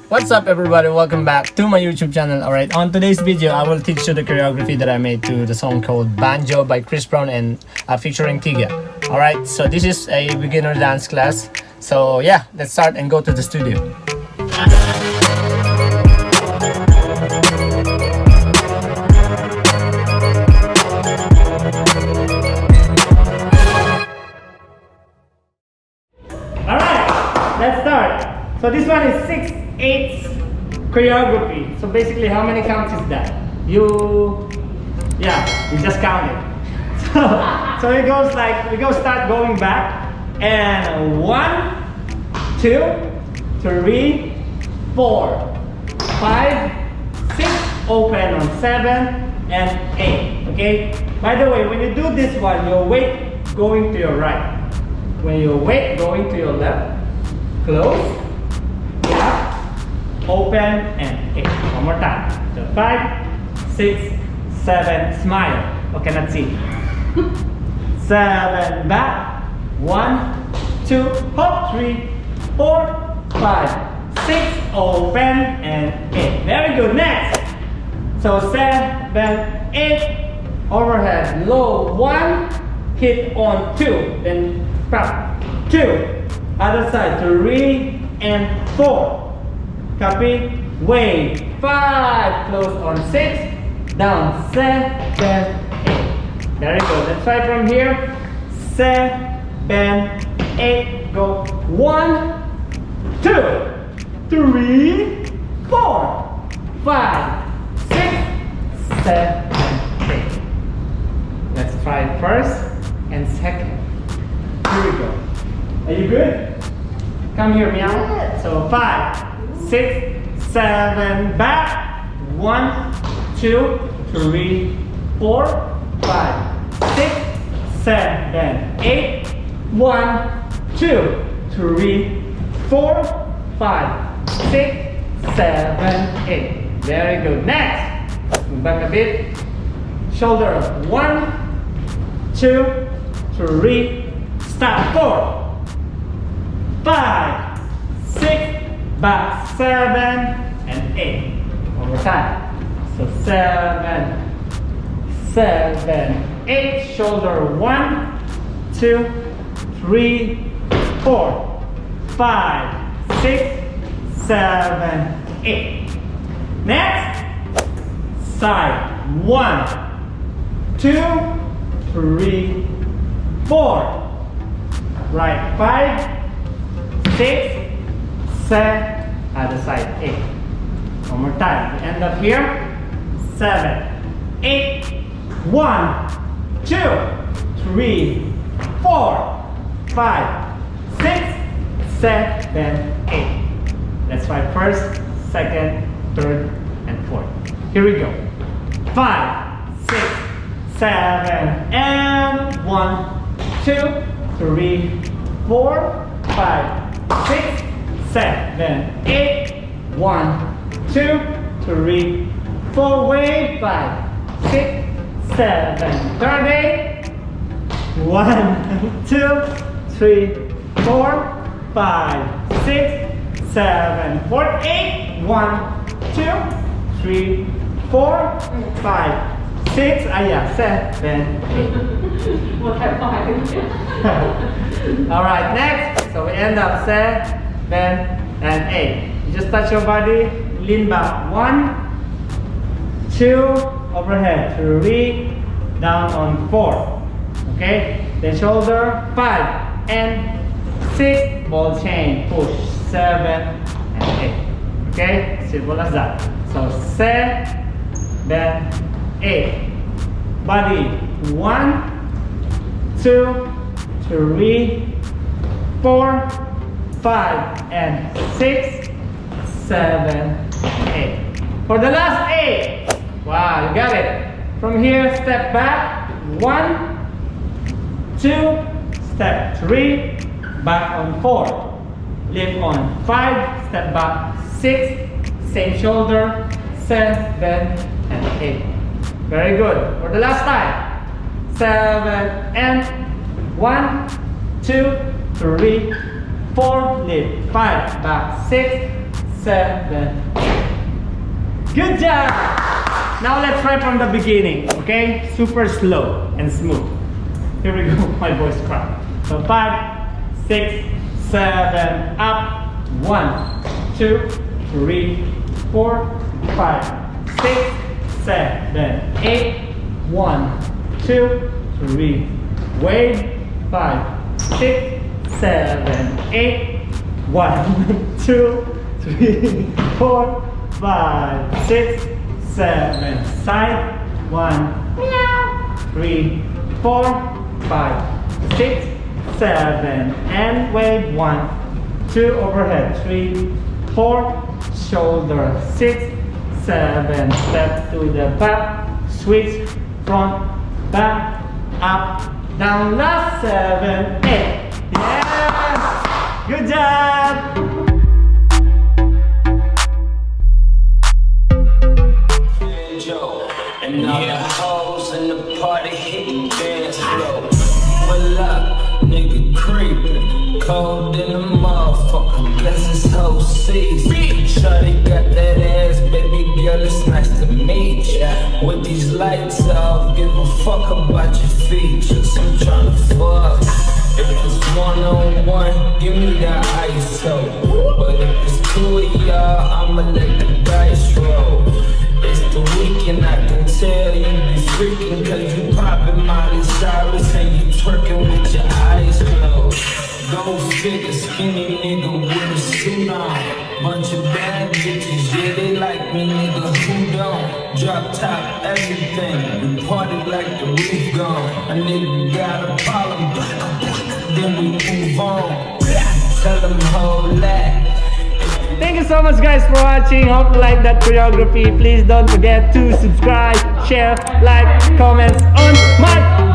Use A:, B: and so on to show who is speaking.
A: What's up everybody, welcome back to my YouTube channel. Alright, on today's video I will teach you the choreography that I made to the song called Banjo by Chris Brown and featuring Tyga. Alright, so this is a beginner dance class. So yeah, let's start and go to the studio. Alright, let's start. So this one is 6/8 choreography. So basically, how many counts is that? You just count it. So it goes like, start going back, and 1, 2, 3, 4, 5, 6, open on 7 and 8. Okay. By the way, when you do this one, your weight going to your right. When your weight going to your left, close. Open and 8. One more time. So 5, 6, 7, smile. Okay, let's see. 7 back. 1, 2, hop, 3, 4, 5, 6, open and 8. Very good. Next. So 7, 8, overhead, low 1, hit on 2, then pop 2, other side 3 and 4. Copy, wave, 5, close on 6, down 7, 8. Very good. Let's try from here. 7, 8, go 1, 2, 3, 4, 5, 6, 7, 8. Let's try it first and second. Here we go. Are you good? Come here, meow. So 5, 6, 7, back. 1, 2, 3, 4, 5, 6, 7, 8. 1, 2, 3, 4, 5, 6, 7, 8. Very good. Next, move back a bit. Shoulder up. 1, 2, 3. Stop. 4, 5, 6. Back 7 and 8. One more time. So 7, 8. Shoulder 1, 2, 3, 4, 5, 6, 7, 8. Next, side 1, 2, 3, 4. Right 5, 6, 7, other side 8. One more time. We end up here. 7, 8. 1, 2, 3, 4, 5, 6, 7, 8. Let's try first, second, third, and fourth. Here we go. 5, 6, 7, and 1, 2, 3, 4, 5, 6, 7, 8. 1, 2, 3, 4. Wave. 5, 6, 7. Third 8. 1, 2, 3, 4, 5, 6, 7. Fourth 8. 1, 2, 3, 4, 5, 6. 7, 8. Alright, next. So we end up 7 and 8. You just touch your body, lean back. 1, 2, overhead. 3, down on 4. Okay? Then shoulder 5 and 6. Ball chain. Push 7 and 8. Okay? Simple as that. So 7, 8. Body 1, 2, 3, 4, 5 and 6, 7, 8. For the last 8. Wow, you got it. From here, step back. 1, 2, step 3, back on 4. Lift on 5, step back 6, same shoulder, 7 and 8. Very good. For the last time. 7 and 1, 2, 3, 4, lift, 5, back, 6, 7. Good job! Now let's try from the beginning, okay? Super slow and smooth. Here we go, my voice crack. So 5, 6, 7, up. 1, 2, 3, 4, 5, 6, 7, 8. 1, 2, 3. Wave. 5, 6, 7, 8. 1, 2, 3, 4, 5, 6, 7. Side. 1, 3, 4, 5, 6, 7. And wave. 1, 2. Overhead. 3, 4. Shoulder. 6, 7. Step to the back. Switch. Front. Back. Up. Down. Last. 7, 8. Yes! Good job!
B: Banjo, and all the hoes in the party hitting dance floor. Well up, nigga creepin', cold in the motherfucker, guess it's whole season. Shawty got that ass, baby girl, it's nice to meet ya. With these lights off, give a fuck about your features. I'm tryna fuck. If it's one-on-one, give me that ISO. But if it's two of y'all, I'ma let the dice roll. It's the weekend, I can tell you be freaking, cause you poppin' Miley Cyrus and you twerking with your eyes closed. Go figure, skinny nigga with a suit on. Bunch of bad bitches, yeah, they like me, nigga, who don't? Drop top, everything, we party like the roof gone. A nigga got a problem, then we move on. Tell them hold that.
A: Thank you so much guys for watching. Hope you like that choreography. Please don't forget to subscribe, share, like, comments on my